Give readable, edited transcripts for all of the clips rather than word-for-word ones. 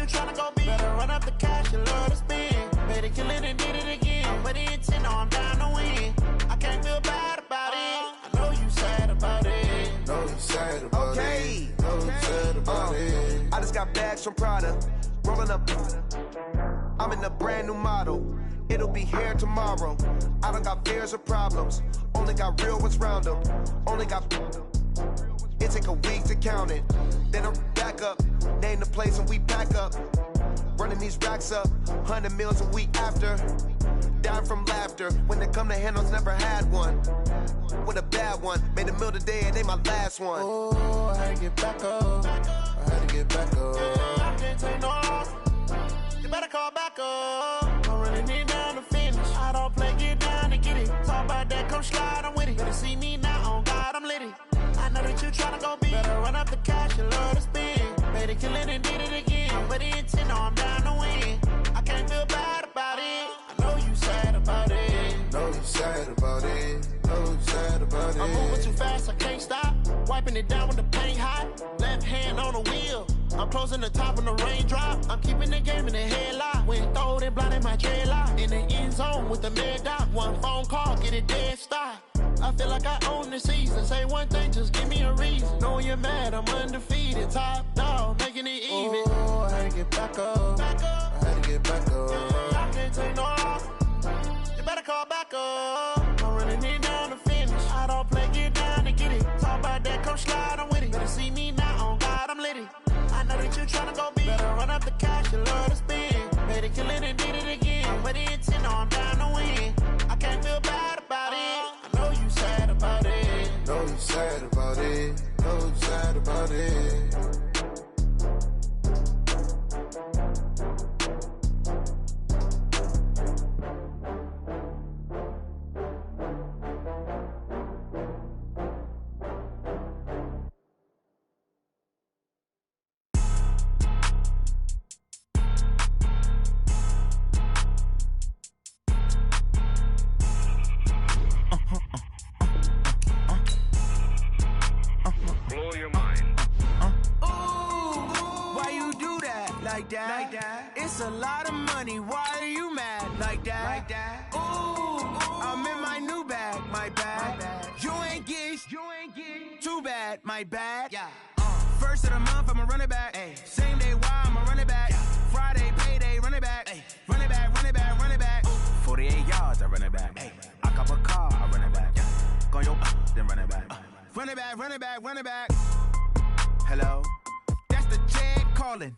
you tryna go big. Better run up the cash, you love to spend. Better kill it and did it again. But the intent, no, I'm down to win. I can't feel bad about it. I know you sad about it. Know you sad about it. Know you sad about it. I just got bags from Prada. Rolling up. I'm in a brand new model. It'll be here tomorrow. I don't got fears or problems. Only got real ones round them. Only got. It take a week to count it. Then I'm back up. Name the place and we pack up. Running these racks up. 100 meals a week after. Down from laughter. When they come to handles, never had one. With a bad one. Made a meal today and they my last one. Oh, I had to get back up. I had to get back up. I can't take no loss. You better call back up. I'm running it down to finish. I don't play, get down and get it. Talk about that, come slide, I'm with it. Better see me now, on God, I'm litty. I know that you tryna go big. Better run up the cash, you love to spend. Better kill it and did it again. But the intent, no, I'm down to win. I can't feel bad about it. I know you sad about it. Know you sad about it. Know you sad about it. I'm moving too fast, I can't stop. Wiping it down with the paint hot. Left hand on the wheel. I'm closing the top when the raindrop. I'm keeping the game in the headlock. When throwed and blinded my dreadlock. In the end zone with the mad dot. One phone call, get it dead stop. I feel like I own the season. Say one thing, just give me a reason. Knowing you're mad, I'm undefeated. Top dog, making it even. Oh, I had to get back up. I had to get back up. I can't take no loss. You better call back up. I'm running it down to finish. I don't play, get down and get it. Talk about that, come slide, I'm with it. Better see me now, on God, I'm litty. I know that you tryna go big. Better run up the cash, you love to spend. Better kill it and did it again. But the intent, no, I'm down to win. I can't feel bad about it. I know you sad about it. Know you sad about it. Know you sad about it. Like that. It's a lot of money. Why are you mad like that? Ooh, I'm in my new bag, my bad. You ain't get too bad, my bad. Yeah. First of the month, I'ma run it back. Ay. Same day, why I'ma run it back. Yeah. Friday, payday, run it back. Ay. Run it back, run it back, run it back. 48 yards, I run it back. Ay. I cop a car, I run it back. Yeah. Go your then run it back. Run it back, run it back, run it back. Hello? That's the jag calling.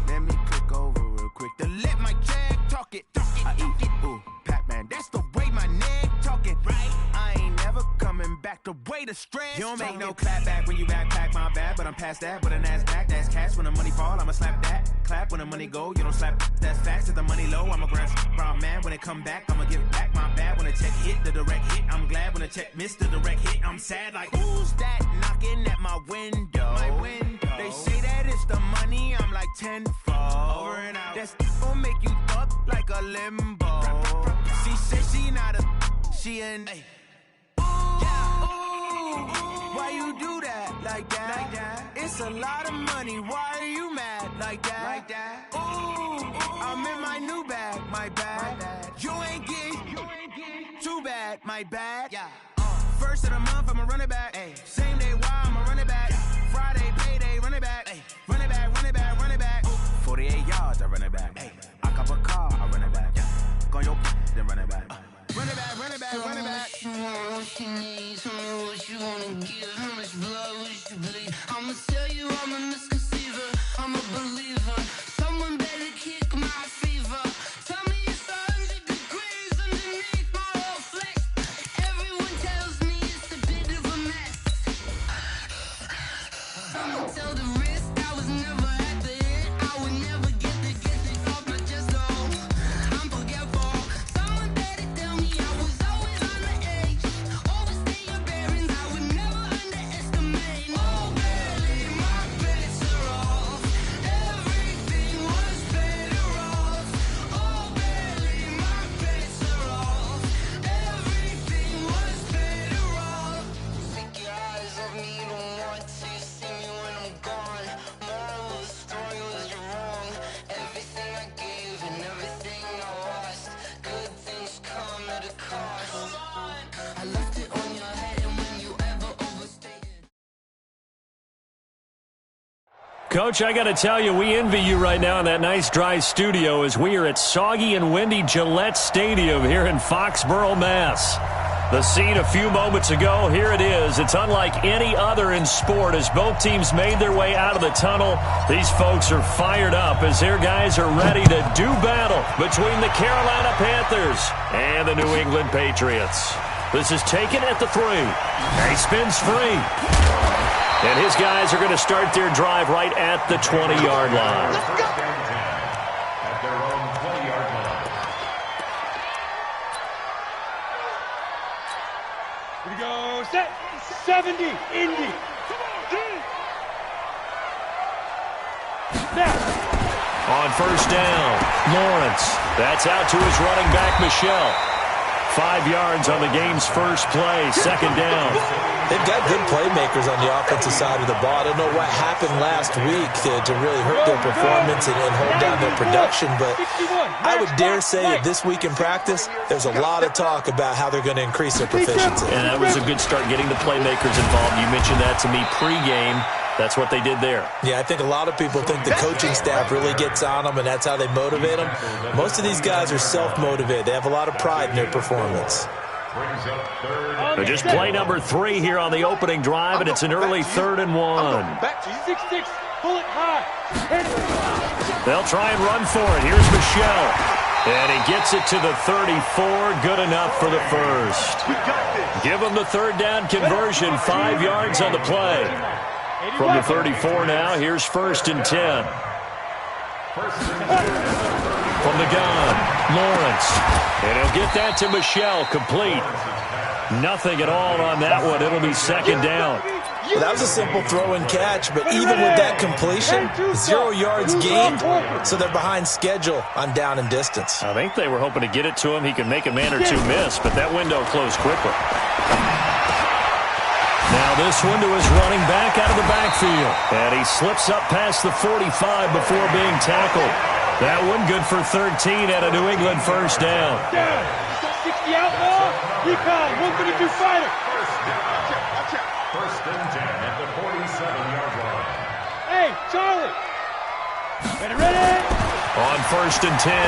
Let me click over real quick to let my jag talk it. I eat it, ooh, Pac-Man. That's the way my neck talking. Right? I ain't never coming back the way the stress. You don't make no clap back when you backpack, my bad. But I'm past that. But a NASDAQ, that's cash. When the money fall, I'ma slap that. Clap when the money go, you don't slap. That's facts. If the money low, I'ma grab brown man. When it come back, I'ma give back my bad. When the check hit, the direct hit. I'm glad when the check missed the direct hit. I'm sad like, who's that knocking at my window? My window. They say that it's the money, I'm like tenfold. Over and out. That's gon' make you up like a limbo. She said she not a, she an. Ooh, yeah. Ooh, why you do that like that? It's a lot of money, why are you mad like that? Ooh, I'm in my new bag, my bad. You ain't get too bad, my bad. Yeah. First of the month, I'ma run it back. Ay. Same day, why I'ma run it back. Friday, payday, run it back. Ay. Run it back, run it back, run it back. 48 yards, I run it back. Ay. I cop a car, I run it back. Yeah. Go your then run it back. Run it back, run it back, run it back. Tell me what you want, what you need. Tell me what you wanna give. How much blood would you bleed? I'ma tell you I'm a misconceiver. I'm a believer. Someone better kick my fever. Tell me it's 100 degrees underneath my whole flesh. Everyone tells me it's a bit of a mess. I'ma tell the risk I was never at the hit. I would never get it off my chest though. I'm forgetful. Someone better tell me I was always on the edge. Overstay your bearings, I would never underestimate. Coach, I got to tell you, we envy you right now in that nice dry studio as we are at soggy and windy Gillette Stadium here in Foxborough, Mass. The scene a few moments ago, here it is. It's unlike any other in sport as both teams made their way out of the tunnel. These folks are fired up as their guys are ready to do battle between the Carolina Panthers and the New England Patriots. This is taken at the 3. He spins free. And his guys are going to start their drive right at the 20-yard line. Let's go. At their own 20-yard line. Here we go. Set. 70. Indy. Now. On first down, Lawrence. That's out to his running back, Michelle. 5 yards on the game's first play, second down. They've got good playmakers on the offensive side of the ball. I don't know what happened last week to really hurt their performance and hold down their production, but I would dare say that this week in practice, there's a lot of talk about how they're going to increase their proficiency. And that was a good start getting the playmakers involved. You mentioned that to me pregame. That's what they did there. Yeah, I think a lot of people think the coaching staff really gets on them, and that's how they motivate them. Most of these guys are self-motivated. They have a lot of pride in their performance. Just play number 3 here on the opening drive, and it's an early 3rd and 1. Back to 6-6. Pull it high. They'll try and run for it. Here's Michelle. And he gets it to the 34. Good enough for the first. Give him the third down conversion. 5 yards on the play. From the 34 now, here's 1st and 10. From the gun, Lawrence. And he'll get that to Michelle, complete. Nothing at all on that one. It'll be 2nd down. Well, that was a simple throw and catch, but even with that completion, 0 yards gained, so they're behind schedule on down and distance. I think they were hoping to get it to him. He could make a man or two miss, but that window closed quickly. Now this one to his running back out of the backfield. And he slips up past the 45 before being tackled. That one good for 13 at a New England first down. 60 outlaw. Recon. 132 fighter. First and 10 at the 47-yard line. Hey, Charlie. Ready. On 1st and 10,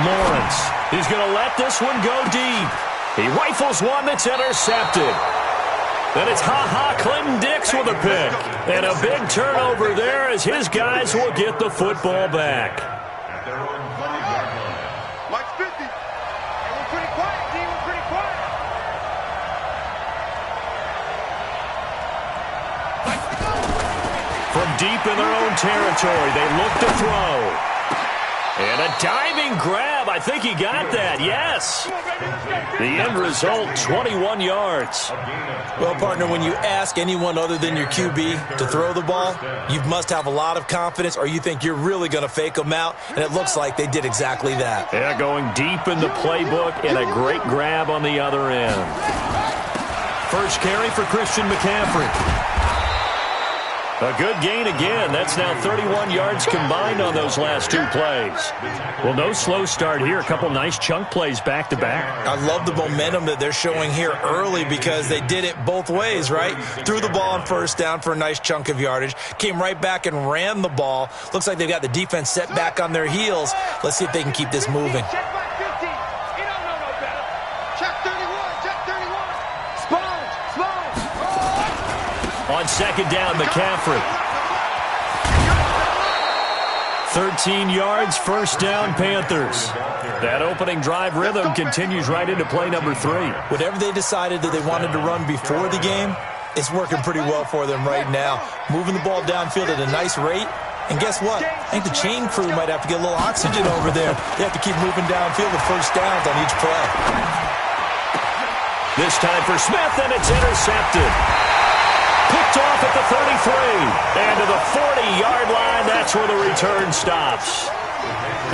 Lawrence. He's going to let this one go deep. He rifles one that's intercepted. Then it's Clinton Dix with a pick. And a big turnover there as his guys will get the football back. At their own 20-yard line. Mike's 50. And we're pretty quiet, team. We're pretty quiet. From deep in their own territory, they look to throw. And a diving grab. I think he got that. Yes. The end result, 21 yards. Well, partner, when you ask anyone other than your QB to throw the ball, you must have a lot of confidence or you think you're really going to fake them out, and it looks like they did exactly that. Yeah, going deep in the playbook and a great grab on the other end. First carry for Christian McCaffrey. A good gain again. That's now 31 yards combined on those last 2 plays. Well, no slow start here. A couple nice chunk plays back-to-back. I love the momentum that they're showing here early because they did it both ways, right? Threw the ball on first down for a nice chunk of yardage. Came right back and ran the ball. Looks like they've got the defense set back on their heels. Let's see if they can keep this moving. Check 50. You don't know no better. Check 31. Check 31. On second down, McCaffrey. 13 yards, first down, Panthers. That opening drive rhythm continues right into play number 3. Whatever they decided that they wanted to run before the game, it's working pretty well for them right now. Moving the ball downfield at a nice rate. And guess what? I think the chain crew might have to get a little oxygen over there. They have to keep moving downfield with first downs on each play. This time for Smith, and it's intercepted. Picked off at the 33. And to the 40-yard line, that's where the return stops.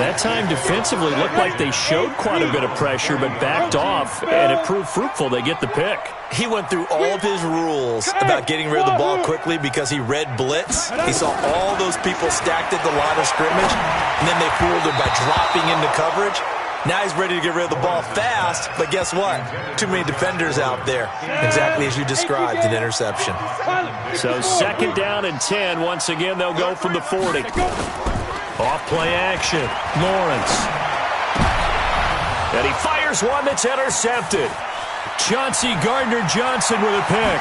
That time defensively looked like they showed quite a bit of pressure, but backed off, and it proved fruitful. They get the pick. He went through all of his rules about getting rid of the ball quickly because he read blitz. He saw all those people stacked at the line of scrimmage, and then they fooled him by dropping into coverage. Now he's ready to get rid of the ball fast, but guess what? Too many defenders out there. Exactly as you described, an interception. So 2nd down and 10. Once again, they'll go from the 40. Off play action. Lawrence. And he fires one that's intercepted. Chauncey Gardner-Johnson with a pick.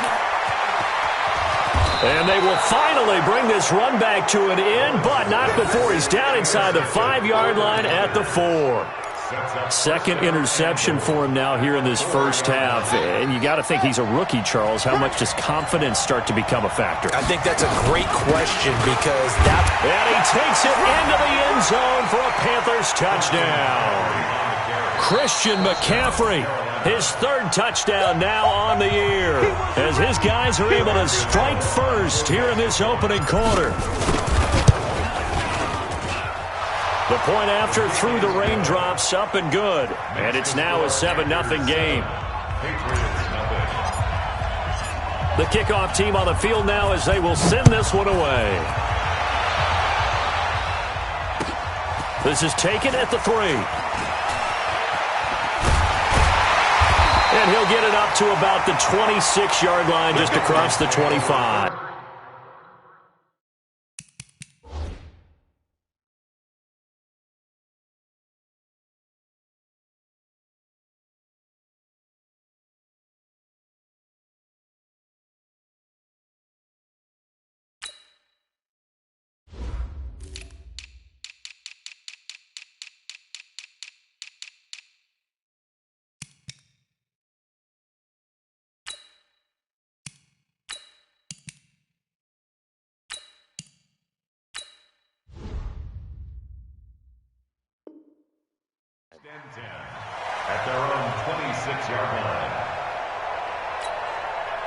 And they will finally bring this run back to an end, but not before he's down inside the 5-yard line at the 4. 2nd interception for him now here in this first half. And you got to think he's a rookie, Charles. How much does confidence start to become a factor? I think that's a great question because that... And he takes it into the end zone for a Panthers touchdown. Christian McCaffrey, his 3rd touchdown now on the year, as his guys are able to strike first here in this opening quarter. The point after through the raindrops, up and good. And it's now a 7-0 game. The kickoff team on the field now as they will send this one away. This is taken at the 3. And he'll get it up to about the 26-yard line, just across the 25. At their own 26-yard line.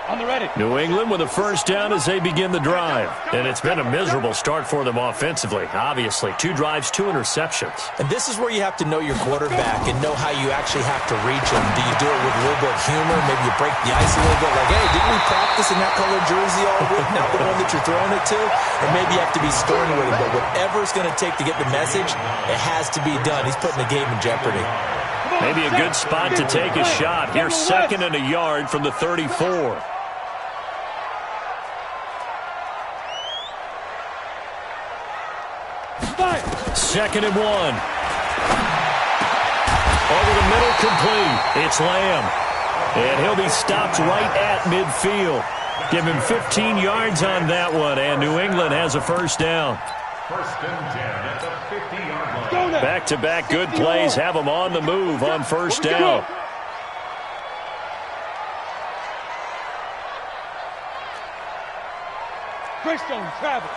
On the ready. New England with a first down as they begin the drive. And it's been a miserable start for them offensively. Obviously, 2 drives, 2 interceptions. And this is where you have to know your quarterback and know how you actually have to reach him. Do you do it with a little bit of humor? Maybe you break the ice a little bit. Like, hey, didn't we practice in that color jersey all week? Not the one that you're throwing it to? Or maybe you have to be stern with him. But whatever it's going to take to get the message, it has to be done. He's putting the game in jeopardy. Maybe a good spot to take a shot. Here's 2nd and a yard from the 34. 2nd and 1. Over the middle, complete. It's Lamb. And he'll be stopped right at midfield. Give him 15 yards on that one, and New England has a first down. 1st and 10 at the 50-yard line. Back-to-back good plays have them on the move on first down. Greystone travel.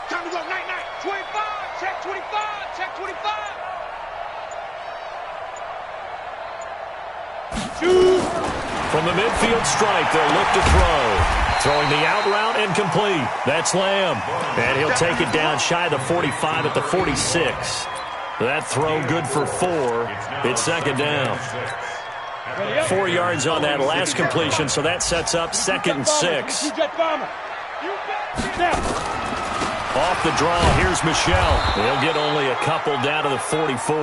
Time to go, night, night. 25, check 25, check 25. Shoot. From the midfield stripe, they'll look to throw. Throwing the out route and complete. That's Lamb. And he'll take it down shy of the 45 at the 46. That throw good for 4. It's 2nd down. 4 yards on that last completion, so that sets up 2nd and 6. Off the draw, here's Michelle. He'll get only a couple down to the 44.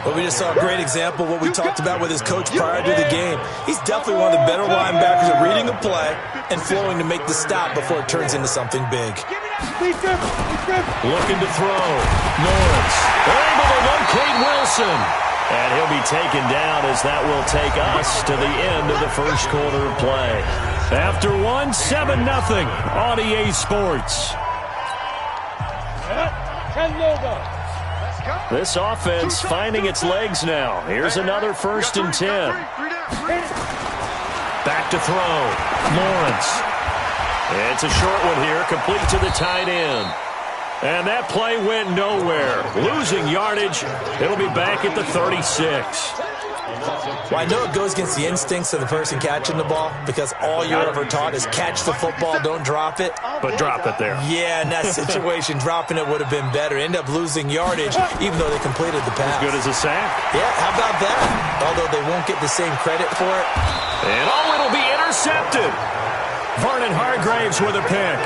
Well, we just saw a great example of what we talked about with his coach prior to the game. He's definitely one of the better linebackers at reading a play and flowing to make the stop before it turns into something big. Looking to throw. Lawrence able to locate Wilson. And he'll be taken down as that will take us to the end of the first quarter of play. After 7-0 on EA Sports. This offense finding its legs now. Here's another 1st and 10. Back to throw. Lawrence. It's a short one here, complete to the tight end. And that play went nowhere. Losing yardage. It'll be back at the 36. Well, I know it goes against the instincts of the person catching the ball because all you're ever taught is catch the football, don't drop it. But drop it there. Yeah, in that situation, dropping it would have been better. End up losing yardage, even though they completed the pass. As good as a sack. Yeah, how about that? Although they won't get the same credit for it. And it'll be intercepted. Vernon Hargraves with a pick.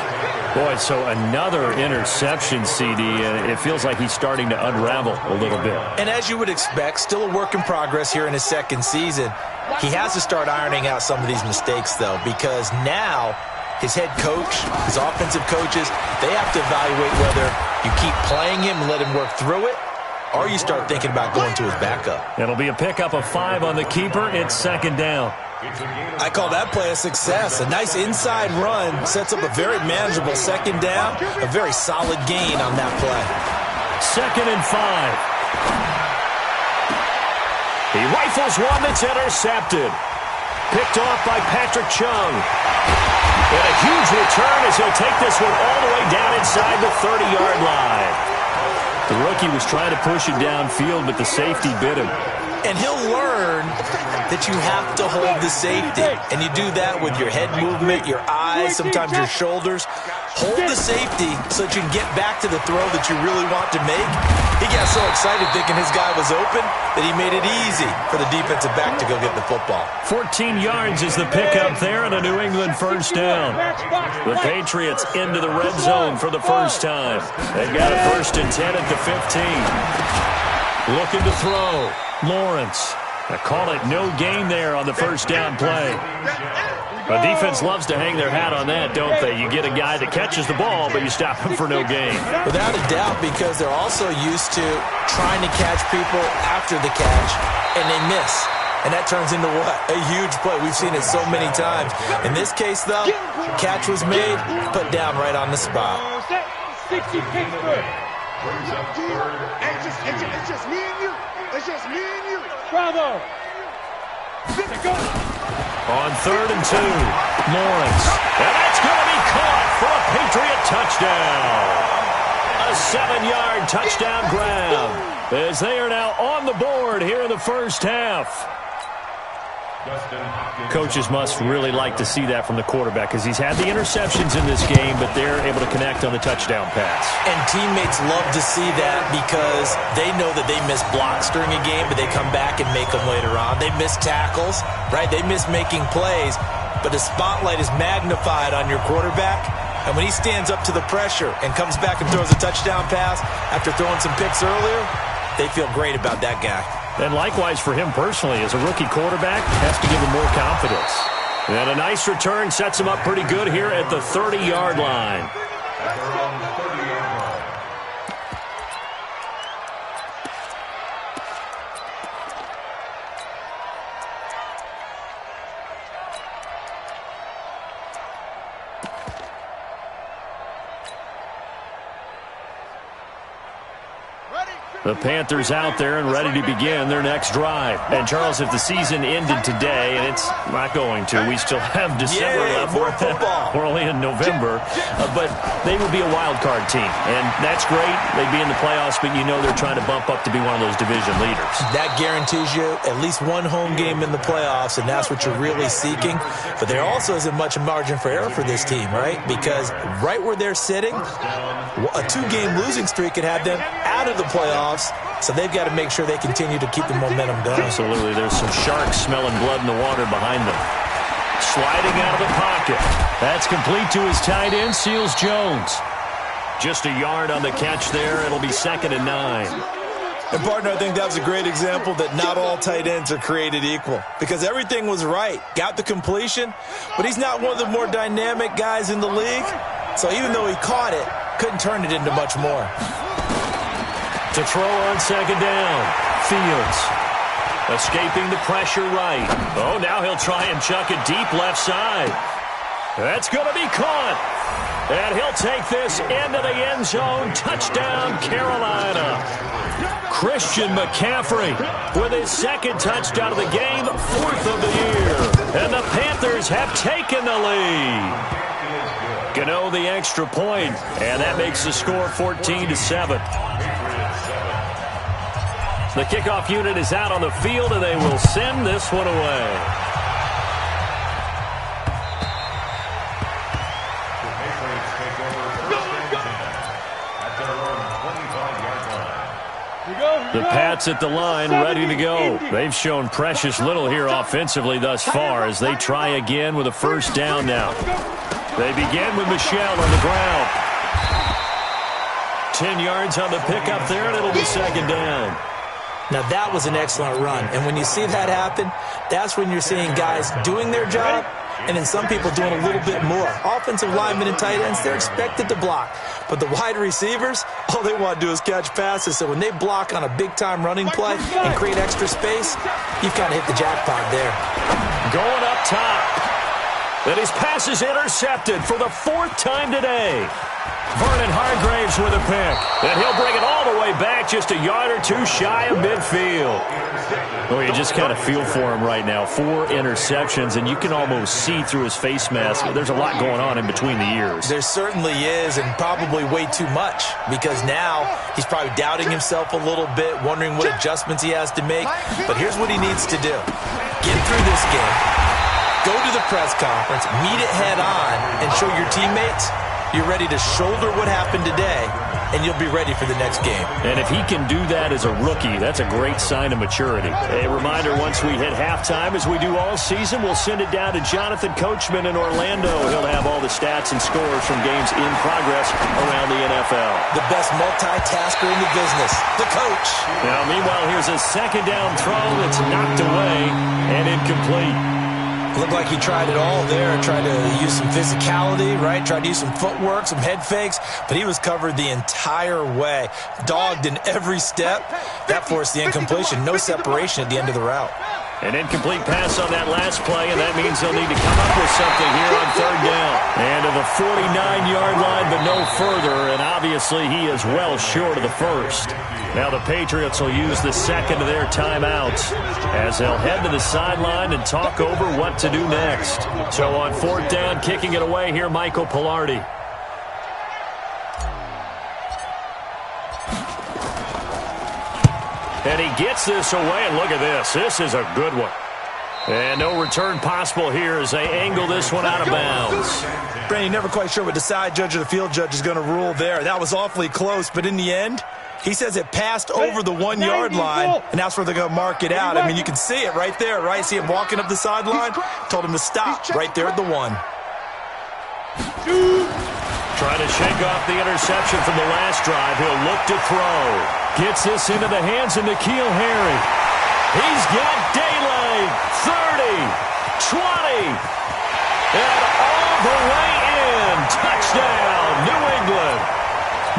Boy, so another interception, CD, and it feels like he's starting to unravel a little bit. And as you would expect, still a work in progress here in his second season. He has to start ironing out some of these mistakes, though, because now his head coach, his offensive coaches, they have to evaluate whether you keep playing him and let him work through it, or you start thinking about going to his backup. It'll be a pickup of 5 on the keeper. It's second down. I call that play a success. A nice inside run sets up a very manageable second down, a very solid gain on that play. Second and 5. He rifles one that's intercepted. Picked off by Patrick Chung. And a huge return as he'll take this one all the way down inside the 30-yard line. The rookie was trying to push it downfield, but the safety bit him. And he'll learn that you have to hold the safety. And you do that with your head movement, your eyes, sometimes your shoulders. Hold the safety so that you can get back to the throw that you really want to make. He got so excited thinking his guy was open that he made it easy for the defensive back to go get the football. 14 yards is the pickup there and a New England first down. The Patriots into the red zone for the first time. They've got a 1st and 10 at the 15. Looking to throw. Lawrence. I call it no gain there on the first down play. The defense loves to hang their hat on that, don't they? You get a guy that catches the ball, but you stop him for no gain. Without a doubt, because they're also used to trying to catch people after the catch, and they miss. And that turns into what? A huge play. We've seen it so many times. In this case, though, catch was made, put down right on the spot. 60 Pittsburgh. It's just me and you. It's just me and you. Bravo. On 3rd and 2, Lawrence. And that's going to be caught for a Patriot touchdown. A 7-yard touchdown grab as they are now on the board here in the first half. Coaches must really like to see that from the quarterback because he's had the interceptions in this game, but they're able to connect on the touchdown pass. And teammates love to see that because they know that they miss blocks during a game, but they come back and make them later on. They miss tackles, right? They miss making plays, but the spotlight is magnified on your quarterback. And when he stands up to the pressure and comes back and throws a touchdown pass after throwing some picks earlier, they feel great about that guy. And likewise for him personally, as a rookie quarterback, has to give him more confidence. And a nice return sets him up pretty good here at the 30-yard line. The Panthers out there and ready to begin their next drive. And, Charles, if the season ended today, and it's not going to, we still have December left. More football. We're only in November. But they would be a wild card team. And that's great. They'd be in the playoffs, but you know they're trying to bump up to be one of those division leaders. That guarantees you at least one home game in the playoffs, and that's what you're really seeking. But there also isn't much margin for error for this team, right? Because right where they're sitting, a 2-game losing streak could have them out of the playoffs. So they've got to make sure they continue to keep the momentum going. Absolutely. There's some sharks smelling blood in the water behind them. Sliding out of the pocket. That's complete to his tight end, Seals Jones. Just a yard on the catch there. It'll be 2nd and 9. And, partner, I think that was a great example that not all tight ends are created equal. Because everything was right. Got the completion, but he's not one of the more dynamic guys in the league. So even though he caught it, couldn't turn it into much more. To throw on 2nd down. Fields escaping the pressure right. Oh, now he'll try and chuck it deep left side. That's going to be caught. And he'll take this into the end zone. Touchdown, Carolina. Christian McCaffrey with his 2nd touchdown of the game, 4th of the year. And the Panthers have taken the lead. Gano the extra point, and that makes the score 14-7. The kickoff unit is out on the field, and they will send this one away. The Patriots take over first and 10 at their own 25-yard line. Here we go. The Pats at the line, ready to go. They've shown precious little here offensively thus far as they try again with a first down now. They begin with Michel on the ground. 10 yards on the pickup there, and it'll be second down. Now, that was an excellent run. And when you see that happen, that's when you're seeing guys doing their job and then some people doing a little bit more. Offensive linemen and tight ends, they're expected to block. But the wide receivers, all they want to do is catch passes. So when they block on a big-time running play and create extra space, you've kind of hit the jackpot there. Going up top. And his pass is intercepted for the 4th time today. Vernon Hargraves with a pick. And he'll bring it all the way back just a yard or two shy of midfield. Well, you just kind of feel for him right now. 4 interceptions, and you can almost see through his face mask. There's a lot going on in between the ears. There certainly is, and probably way too much, because now he's probably doubting himself a little bit, wondering what adjustments he has to make. But here's what he needs to do. Get through this game, go to the press conference, meet it head on, and show your teammates you're ready to shoulder what happened today, and you'll be ready for the next game. And if he can do that as a rookie, that's a great sign of maturity. A reminder, once we hit halftime, as we do all season, we'll send it down to Jonathan Coachman in Orlando. He'll have all the stats and scores from games in progress around the NFL. The best multitasker in the business, the coach. Now, meanwhile, here's a second down throw that's knocked away and incomplete. Looked like he tried it all there, tried to use some physicality, right? Tried to use some footwork, some head fakes, but he was covered the entire way. Dogged in every step. That forced the incompletion. No separation at the end of the route. An incomplete pass on that last play, and that means they'll need to come up with something here on 3rd down. And to the 49-yard line, but no further, and obviously he is well short of the first. Now the Patriots will use the second of their timeouts as they'll head to the sideline and talk over what to do next. So on 4th down, kicking it away here, Michael Pilardi. And he gets this away, and look at this. This is a good one. And no return possible here as they angle this one out of bounds. Brandon, you're never quite sure what the side judge or the field judge is going to rule there. That was awfully close, but in the end, he says it passed over the 1-yard line, and that's where they're going to mark it out. I mean, you can see it right there, right? See him walking up the sideline? Told him to stop right there at the 1. Trying to shake off the interception from the last drive. He'll look to throw. Gets this into the hands of N'Keal Harry. He's got daylight. 30, 20, and all the way in. Touchdown, New England.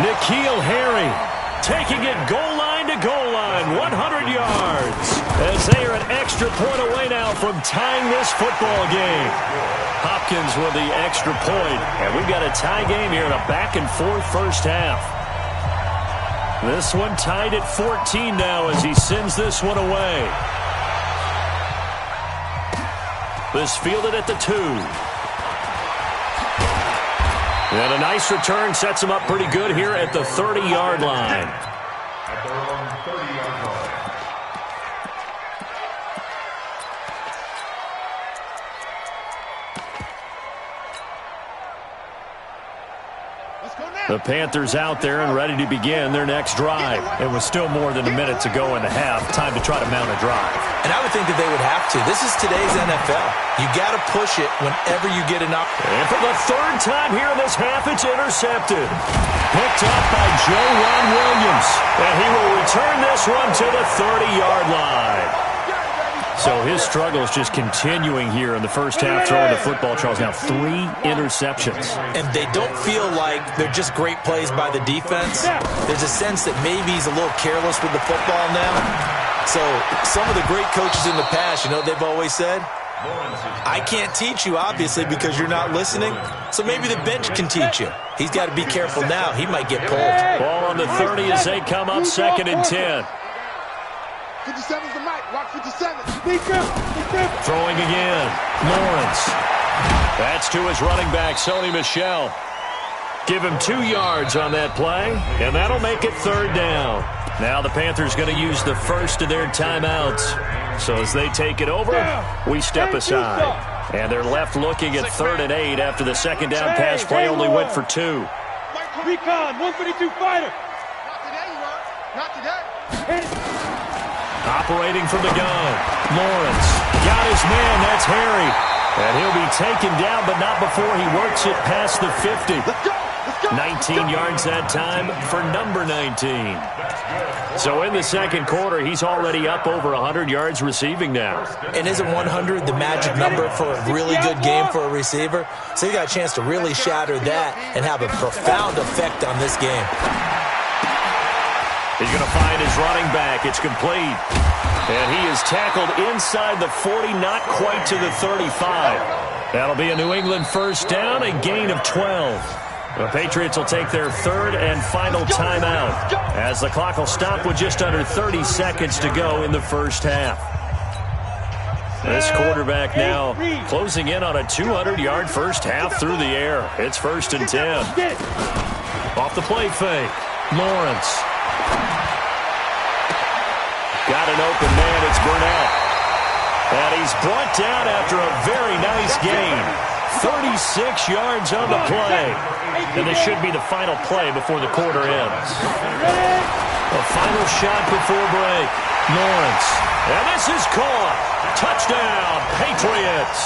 N'Keal Harry taking it goal line to goal line, 100 yards. As they are an extra point away now from tying this football game. Hopkins with the extra point. And we've got a tie game here in a back-and-forth first half. This one tied at 14 now as he sends this one away. This fielded at the 2. And a nice return sets him up pretty good here at the 30-yard line. At their own 30-yard line. The Panthers out there and ready to begin their next drive. It was still more than a minute to go in the half. Time to try to mount a drive. And I would think that they would have to. This is today's NFL. You got to push it whenever you get an opportunity. And for the 3rd time here in this half, it's intercepted. Picked up by Joe Ron Williams. And he will return this one to the 30-yard line. So his struggles just continuing here in the first half, throwing the football. Charles, now 3 interceptions. And they don't feel like they're just great plays by the defense. There's a sense that maybe he's a little careless with the football now. So some of the great coaches in the past, you know, they've always said, I can't teach you, obviously, because you're not listening. So maybe the bench can teach you. He's got to be careful now. He might get pulled. Ball on the 30 as they come up 2nd and 10. 57's the mic. Watch 57. Throwing again. Lawrence. That's to his running back, Sony Michel. Give him 2 yards on that play, and that'll make it 3rd down. Now the Panthers going to use the first of their timeouts. So as they take it over, we step aside. And they're left looking at 3rd and 8 after the second down pass play only went for 2. Recon, 152 fighter. Not today, you are. Not today. Operating from the gun, Lawrence got his man. That's Harry. And he'll be taken down, but not before he works it past the 50. 19 yards that time for number 19. So in the second quarter, he's already up over 100 yards receiving now. And isn't 100 the magic number for a really good game for a receiver? So he got a chance to really shatter that and have a profound effect on this game. He's going to find his running back. It's complete. And he is tackled inside the 40, not quite to the 35. That'll be a New England first down, a gain of 12. The Patriots will take their third and final timeout as the clock will stop with just under 30 seconds to go in the first half. This quarterback now closing in on a 200-yard first half through the air. It's 1st and 10. Off the play fake, Lawrence. Got an open man, it's Burnett. And he's brought down after a very nice gain. 36 yards on the play. And this should be the final play before the quarter ends. A final shot before break. Lawrence. And this is caught. Touchdown, Patriots.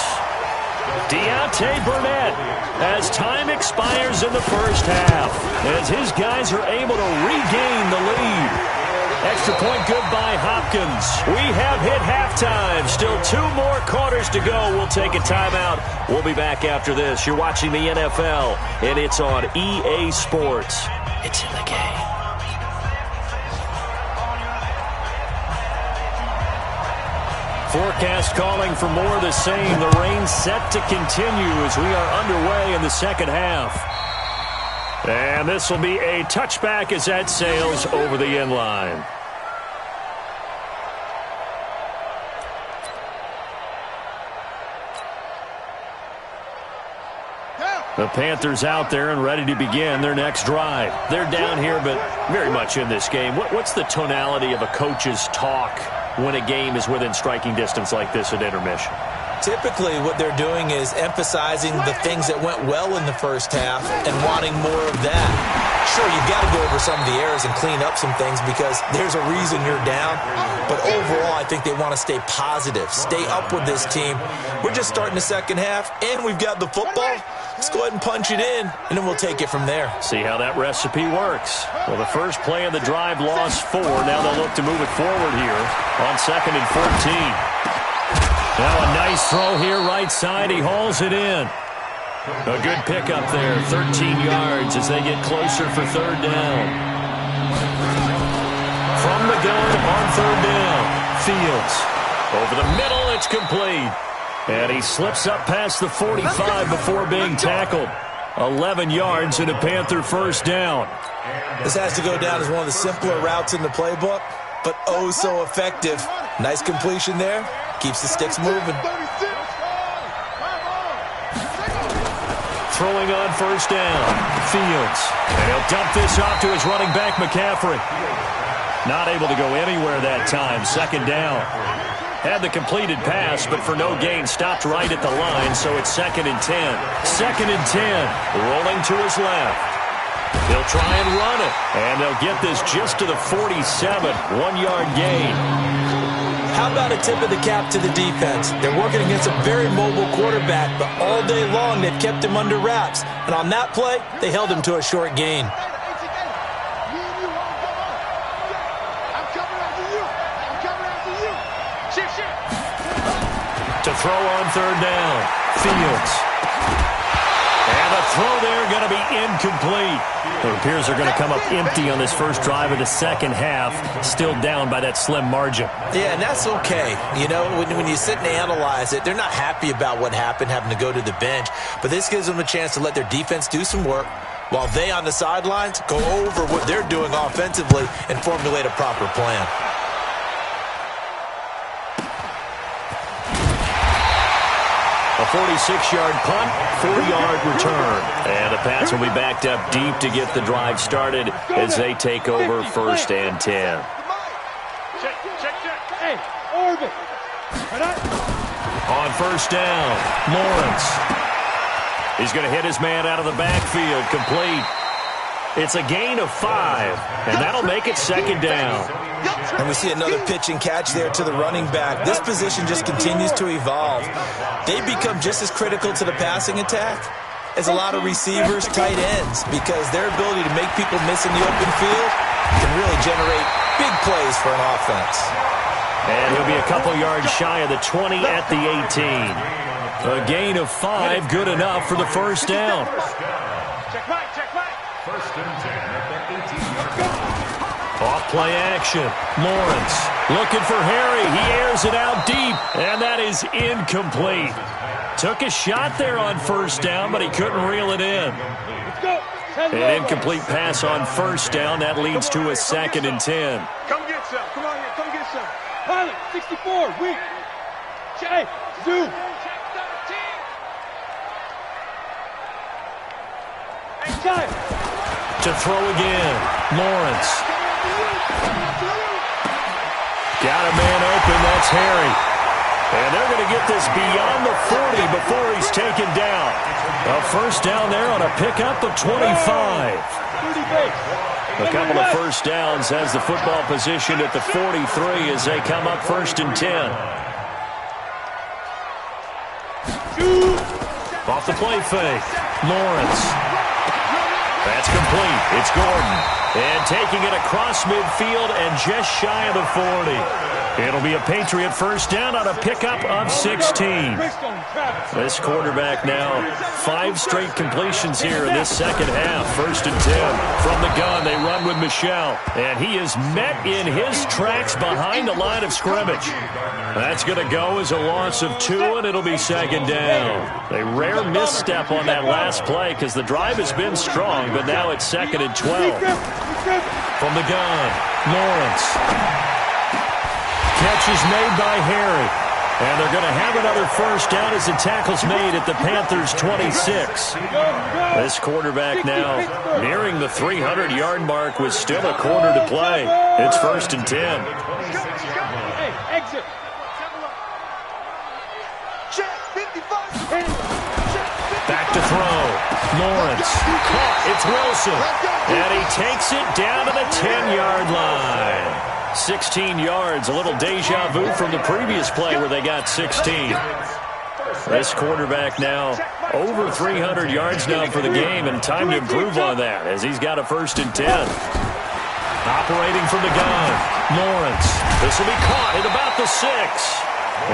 Deontay Burnett as time expires in the first half. As his guys are able to regain the lead. Extra point good by Hopkins. We have hit halftime. Still 2 more quarters to go. We'll take a timeout. We'll be back after this. You're watching the NFL, and it's on EA Sports. It's in the game. Forecast calling for more of the same. The rain set to continue as we are underway in the second half. And this will be a touchback as that sails over the end line. The Panthers out there and ready to begin their next drive. They're down here, but very much in this game. What's the tonality of a coach's talk when a game is within striking distance like this at intermission? Typically, what they're doing is emphasizing the things that went well in the first half and wanting more of that. Sure, you've got to go over some of the errors and clean up some things because there's a reason you're down. But overall, I think they want to stay positive, stay up with this team. We're just starting the second half, and we've got the football. Let's go ahead and punch it in, and then we'll take it from there. See how that recipe works. Well, the first play of the drive lost 4. Now they'll look to move it forward here on 2nd and 14. Now a nice throw here right side. He hauls it in. A good pickup there. 13 yards as they get closer for 3rd down. From the gun on 3rd down. Fields. Over the middle, it's complete. And he slips up past the 45 before being tackled. 11 yards and a Panther first down. This has to go down as one of the simpler routes in the playbook, but oh so effective. Nice completion there. Keeps the sticks moving. Throwing on 1st down. Fields. And he'll dump this off to his running back, McCaffrey. Not able to go anywhere that time. 2nd down. Had the completed pass, but for no gain, stopped right at the line, so it's 2nd and 10. 2nd and 10. Rolling to his left. He'll try and run it. And they'll get this just to the 47. 1-yard gain. How about a tip of the cap to the defense? They're working against a very mobile quarterback, but all day long they've kept him under wraps. And on that play, they held him to a short gain. To throw on 3rd down. Fields. And a throw there going to be incomplete. It appears they're going to come up empty on this first drive of the second half, still down by that slim margin. Yeah, and that's okay. You know, when you sit and analyze it, they're not happy about what happened, having to go to the bench. But this gives them a chance to let their defense do some work while they on the sidelines go over what they're doing offensively and formulate a proper plan. A 46-yard punt, 4-yard return. And the pass will be backed up deep to get the drive started as they take over 1st and 10. Check. Hey, Orbit. On 1st down, Lawrence. He's going to hit his man out of the backfield, complete. It's a gain of 5, and that'll make it second down. And we see another pitch and catch there to the running back. This position just continues to evolve. They become just as critical to the passing attack as a lot of receivers, tight ends, because their ability to make people miss in the open field can really generate big plays for an offense. And he'll be a couple yards shy of the 20 at the 18. A gain of 5, good enough for the first down. Check right, check right. First and 10 at the 18-yard line. Off play action. Lawrence looking for Harry. He airs it out deep, and that is incomplete. Took a shot there on first down, but he couldn't reel it in. Let's go. An incomplete pass on first down. That leads to a 2nd and 10. Come get some. Come on here. Come get some. Pilot, 64, weak. Jay, Zoo. Check 13. Hey, time. To throw again. Lawrence. Got a man open. That's Harry. And they're going to get this beyond the 40 before he's taken down. A first down there on a pickup of 25. A couple of first downs has the football positioned at the 43 as they come up 1st and 10. Off the play fake. Lawrence. That's complete. It's Gordon. And taking it across midfield and just shy of the 40. It'll be a Patriot first down on a pickup of 16. This quarterback now 5 straight completions here in this second half. 1st and 10. From the gun, they run with Michel. And he is met in his tracks behind the line of scrimmage. That's going to go as a loss of 2, and it'll be second down. A rare misstep on that last play because the drive has been strong, but now it's 2nd and 12. From the gun, Lawrence. Catch is made by Harry. And they're going to have another first down as the tackle's made at the Panthers' 26. This quarterback now nearing the 300-yard mark with still a quarter to play. It's 1st and 10. Hey, exit. Back to throw. Lawrence. Caught. It's Wilson. And he takes it down to the 10-yard line. 16 yards, a little deja vu from the previous play where they got 16. This quarterback now over 300 yards now for the game, and time to improve on that as he's got a 1st and 10. Operating from the gun, Lawrence. This will be caught at about the 6.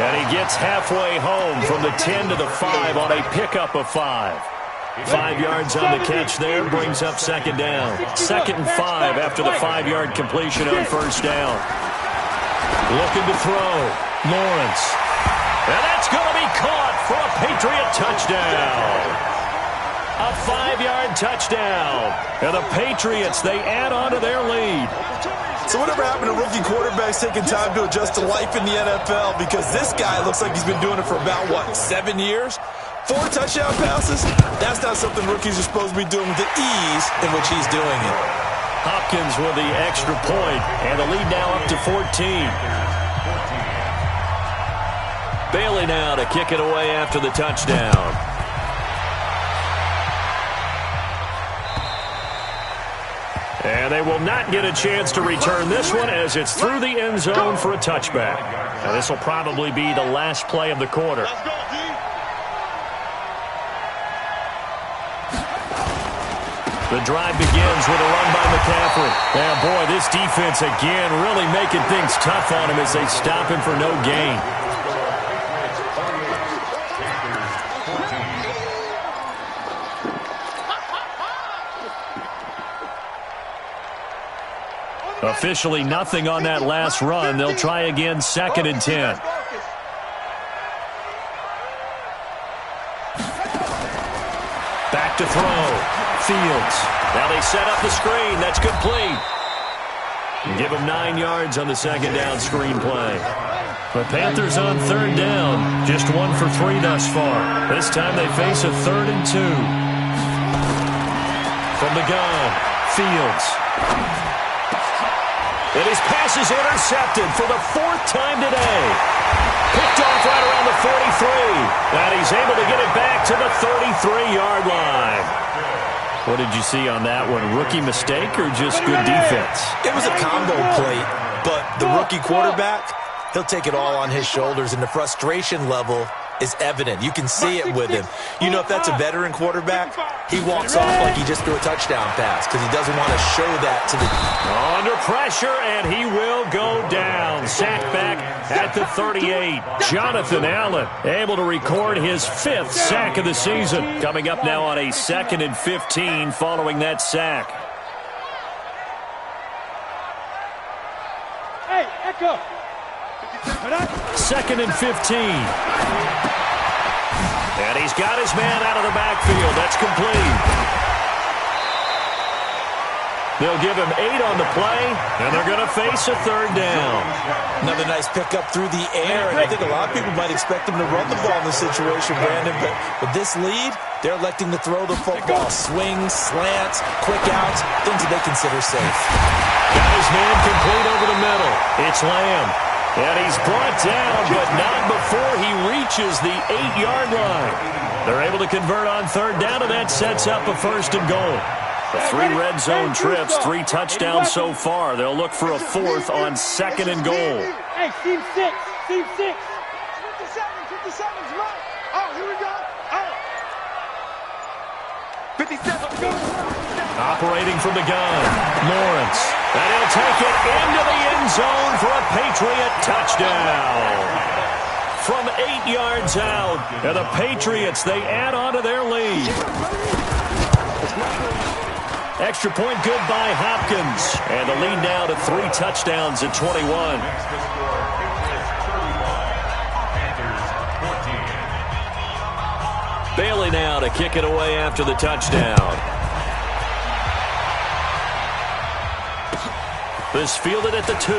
And he gets halfway home from the 10 to the 5 on a pickup of 5. 5 yards on the catch there brings up second down. 2nd and 5 after the 5-yard completion on first down. Looking to throw. Lawrence. And that's going to be caught for a Patriot touchdown. A 5-yard touchdown. And the Patriots, they add on to their lead. So whatever happened to rookie quarterbacks taking time to adjust to life in the NFL? Because this guy looks like he's been doing it for about, 7 years? 4 touchdown passes? That's not something rookies are supposed to be doing with the ease in which he's doing it. Hopkins with the extra point, and the lead now up to 14. Bailey now to kick it away after the touchdown. And they will not get a chance to return this one as it's through the end zone for a touchback. And this will probably be the last play of the quarter. The drive begins with a run by McCaffrey. And boy, this defense again really making things tough on him as they stop him for no gain. Officially nothing on that last run. They'll try again 2nd and 10. Back to throw. Fields. Now they set up the screen. That's complete. Give him 9 yards on the second down screen play. The Panthers on 3rd down. Just 1 for 3 thus far. This time they face a 3rd and 2. From the gun, Fields. And his pass is intercepted for the 4th time today. Picked off right around the 43. And he's able to get it back to the 33-yard line. What did you see on that one? Rookie mistake or just good defense? It was a combo play, but the rookie quarterback, he'll take it all on his shoulders, and the frustration level is evident. You can see it with him. You know, if that's a veteran quarterback, he walks off like he just threw a touchdown pass because he doesn't want to show that to the... Under pressure, and he will go down. Sacked back at the 38. Jonathan Allen able to record his 5th sack of the season. Coming up now on a 2nd and 15 following that sack. Hey, Echo. 2nd and 15. And he's got his man out of the backfield. That's complete. They'll give him 8 on the play, and they're going to face a 3rd down. Another nice pickup through the air, and I think a lot of people might expect him to run the ball in this situation, Brandon, but with this lead, they're electing to throw the football. Swings, slants, quick outs, things that they consider safe. Got his man complete over the middle. It's Lamb. And he's brought down, but not before he reaches the 8-yard line. They're able to convert on 3rd down, and that sets up a 1st and goal. The 3 red zone trips, 3 touchdowns so far. They'll look for a 4th on 2nd and goal. Hey, team 6, team 6. 57's right. Oh, here we go. Oh. 57. Operating from the gun, Lawrence. And he'll take it into the end zone for a Patriot touchdown. From 8 yards out, and the Patriots, they add on to their lead. Extra point good by Hopkins. And the lead now to 3 touchdowns at 21. Bailey now to kick it away after the touchdown. This fielded at the 2.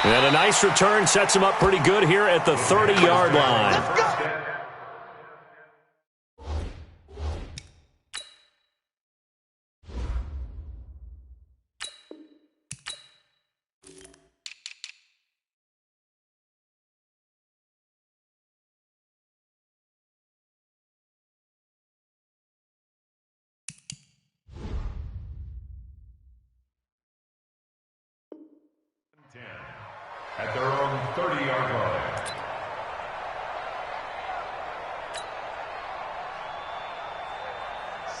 And a nice return sets him up pretty good here at the 30-yard line. At their own 30-yard line.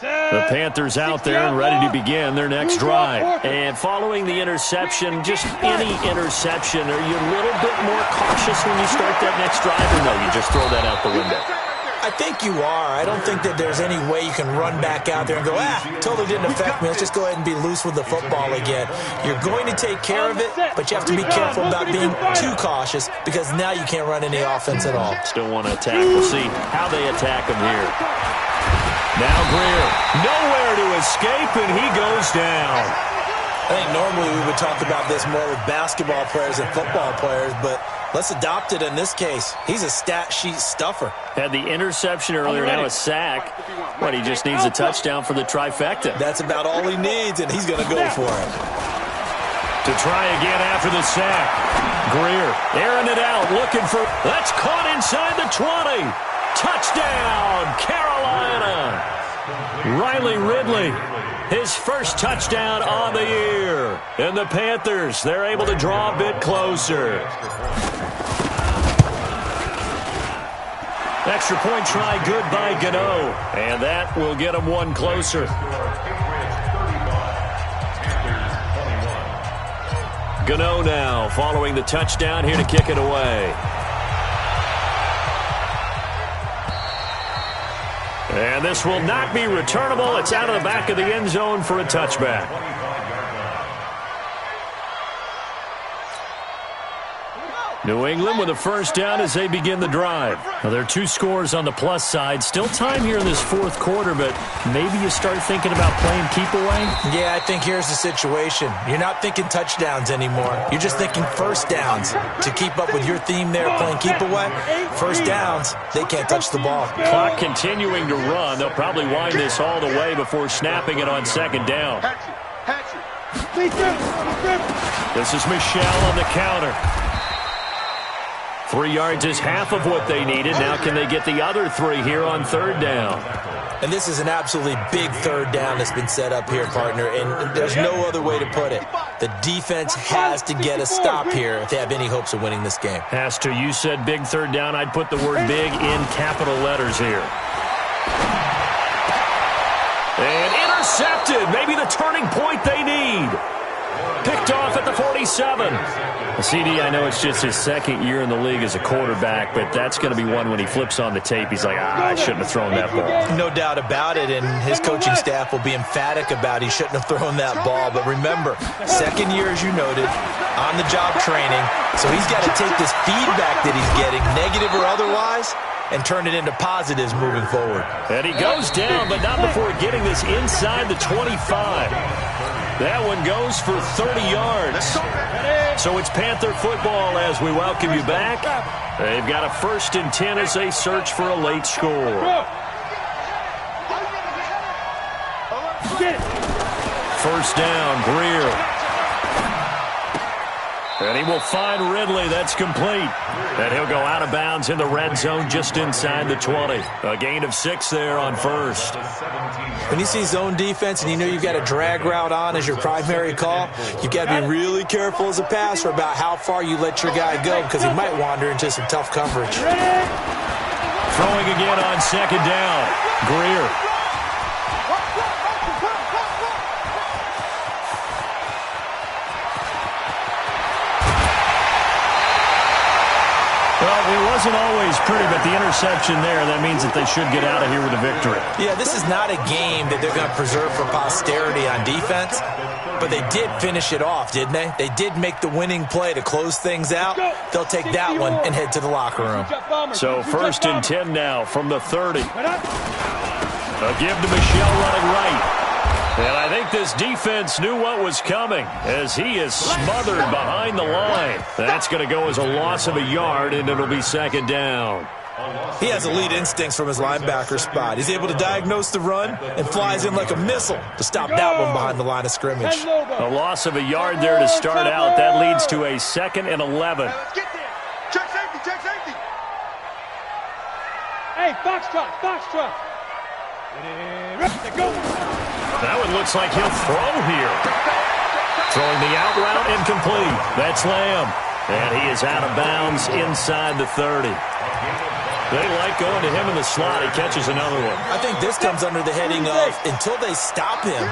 The Panthers out there and ready to begin their next drive. And following the interception, just any interception, are you a little bit more cautious when you start that next drive, or no, you just throw that out the window? I think you are. I don't think that there's any way you can run back out there and go, totally didn't affect me. Let's just go ahead and be loose with the football again. You're going to take care of it, but you have to be careful about being too cautious because now you can't run any offense at all. Still want to attack. We'll see how they attack him here. Now Greer, nowhere to escape, and he goes down. I think normally we would talk about this more with basketball players and football players, but let's adopt it in this case. He's a stat sheet stuffer. Had the interception earlier, now a sack. But he just needs a touchdown for the trifecta. That's about all he needs, and he's going to go for it. To try again after the sack. Greer airing it out, looking for... That's caught inside the 20. Touchdown, Carolina. Riley Ridley, his first touchdown on the year. And the Panthers, they're able to draw a bit closer. Extra point try good by Gano. And that will get him one closer. Gano now following the touchdown here to kick it away. And this will not be returnable. It's out of the back of the end zone for a touchback. New England with a first down as they begin the drive. Well, there are 2 scores on the plus side. Still time here in this 4th quarter, but maybe you start thinking about playing keep away? Yeah, I think here's the situation. You're not thinking touchdowns anymore. You're just thinking first downs. To keep up with your theme there, playing keep away, first downs, they can't touch the ball. Clock continuing to run. They'll probably wind this all the way before snapping it on 2nd down. This is Michelle on the counter. 3 yards is half of what they needed. Now can they get the other 3 here on third down? And this is an absolutely big third down that's been set up here, partner, and there's no other way to put it. The defense has to get a stop here if they have any hopes of winning this game. Has to. You said big third down. I'd put the word big in capital letters here. And intercepted. Maybe the turning point they need. Picked off at the 47. CD, I know it's just his second year in the league as a quarterback, but that's going to be one when he flips on the tape. He's like, I shouldn't have thrown that ball. No doubt about it, and his coaching staff will be emphatic about he shouldn't have thrown that ball. But remember, second year, as you noted, on-the-job training, so he's got to take this feedback that he's getting, negative or otherwise, and turn it into positives moving forward. And he goes down, but not before getting this inside the 25. That one goes for 30 yards. So it's Panther football as we welcome you back. They've got a 1st and 10 as they search for a late score. First down, Greer. And he will find Ridley. That's complete. And he'll go out of bounds in the red zone just inside the 20. A gain of 6 there on first. When you see zone defense and you know you've got a drag route on as your primary call, you've got to be really careful as a passer about how far you let your guy go because he might wander into some tough coverage. Throwing again on second down. Greer. Well, it wasn't always pretty, but the interception there, that means that they should get out of here with a victory. Yeah, this is not a game that they're going to preserve for posterity on defense, but they did finish it off, didn't they? They did make the winning play to close things out. They'll take that one and head to the locker room. So 1st and 10 now from the 30. A give to Michelle running right. And I think this defense knew what was coming as he is smothered behind the line. That's going to go as a loss of a yard, and it'll be second down. He has elite instincts from his linebacker spot. He's able to diagnose the run and flies in like a missile to stop that one behind the line of scrimmage. A loss of a yard there to start out. That leads to a 2nd and 11. Check safety, check safety. Hey, Foxtrot, Foxtrot. That one looks like he'll throw here. Throwing the out route incomplete. That's Lamb. And he is out of bounds inside the 30. They like going to him in the slot. He catches another one. I think this comes under the heading of until they stop him,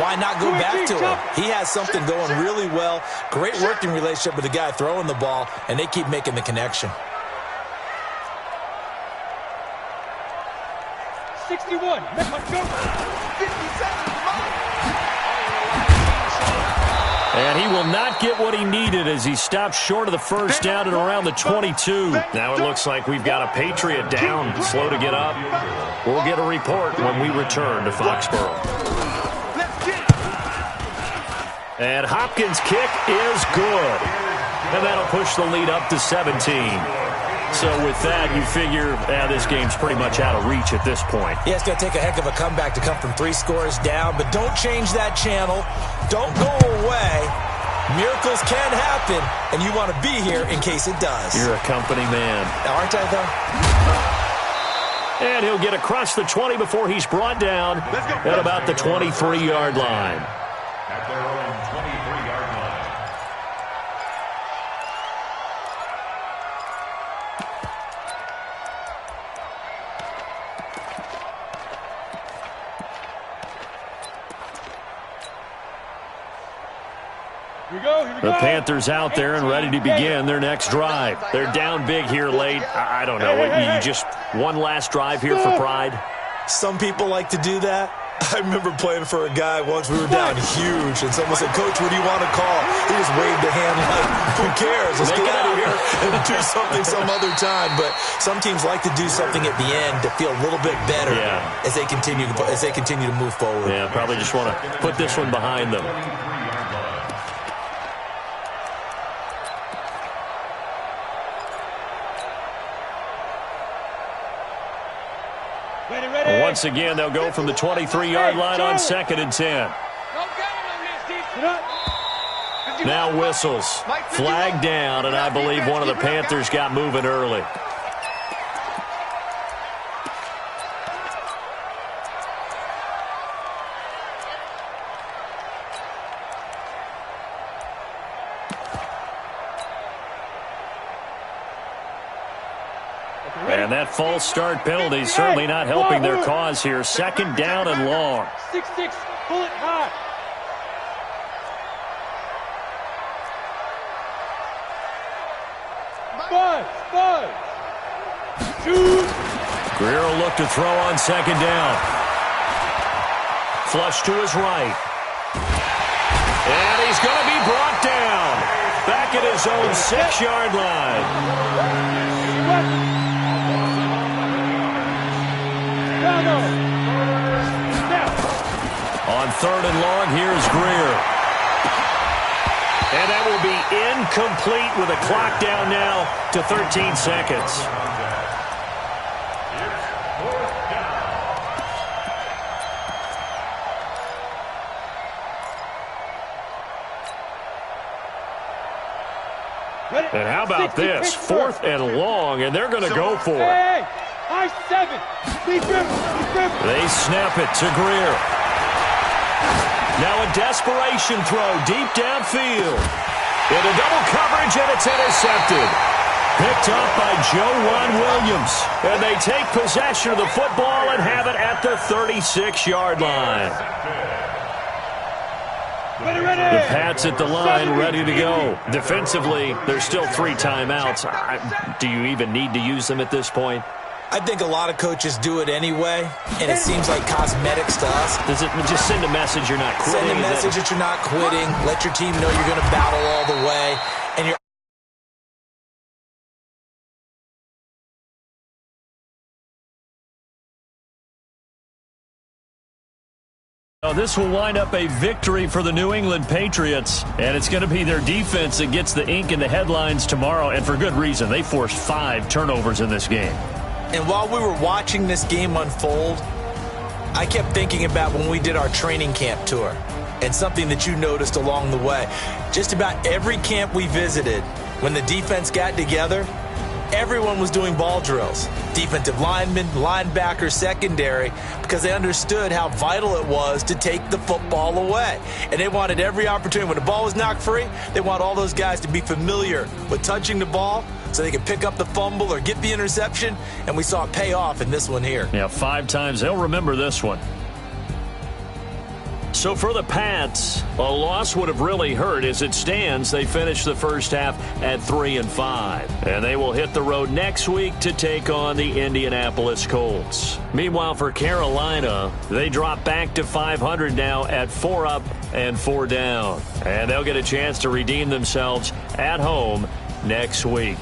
why not go back to him? He has something going really well. Great working relationship with the guy throwing the ball, and they keep making the connection. 61. Let's go. 57. And he will not get what he needed as he stopped short of the first down at around the 22. Now it looks like we've got a Patriot down, slow to get up. We'll get a report when we return to Foxborough. And Hopkins' kick is good. And that'll push the lead up to 17. So with that, you figure this game's pretty much out of reach at this point. Yeah, it's going to take a heck of a comeback to come from 3 scores down, but don't change that channel. Don't go away. Miracles can happen, and you want to be here in case it does. You're a company man. Aren't I, though? And he'll get across the 20 before he's brought down at about the 23-yard line. At their own 23-yard line. The Panthers out there and ready to begin their next drive. They're down big here late. I don't know. You just one last drive here for pride? Some people like to do that. I remember playing for a guy once. We were down huge, and someone said, "Coach, what do you want to call?" He just waved a hand like, "Who cares? Let's get out of here and do something some other time." But some teams like to do something at the end to feel a little bit better as they continue to move forward. Yeah, probably just want to put this one behind them. Once again, they'll go from the 23-yard line on 2nd and 10. Now whistles. Flag down, and I believe one of the Panthers got moving early. And that false start penalty certainly not helping their cause here. Second down and long. 6-6, pull it high. Five. Shoot. Greer will look to throw on second down. Flush to his right. And he's going to be brought down. Back at his own 6-yard line. On third and long, here's Greer. And that will be incomplete with a clock down now to 13 seconds. And how about this? Fourth and long, and they're going to go for it. Hey, high 7. They snap it to Greer. Now a desperation throw deep downfield. Into double coverage, and it's intercepted. Picked up by Joe Williams. And they take possession of the football and have it at the 36-yard line. The Pats at the line, ready to go. Defensively, there's still 3 timeouts. Do you even need to use them at this point? I think a lot of coaches do it anyway, and it seems like cosmetics to us. Does it just send a message you're not quitting? Send a message that you're not quitting. Let your team know you're going to battle all the way. And you're this will wind up a victory for the New England Patriots, and it's going to be their defense that gets the ink in the headlines tomorrow, and for good reason. They forced 5 turnovers in this game. And while we were watching this game unfold, I kept thinking about when we did our training camp tour and something that you noticed along the way. Just about every camp we visited, when the defense got together, everyone was doing ball drills. Defensive linemen, linebackers, secondary, because they understood how vital it was to take the football away. And they wanted every opportunity. When the ball was knocked free, they want all those guys to be familiar with touching the ball so they can pick up the fumble or get the interception. And we saw it pay off in this one here. Yeah, 5 times. They'll remember this one. So for the Pats, a loss would have really hurt. As it stands, they finished the first half at 3-5. And they will hit the road next week to take on the Indianapolis Colts. Meanwhile, for Carolina, they drop back to 500 now at 4 up and 4 down. And they'll get a chance to redeem themselves at home next week.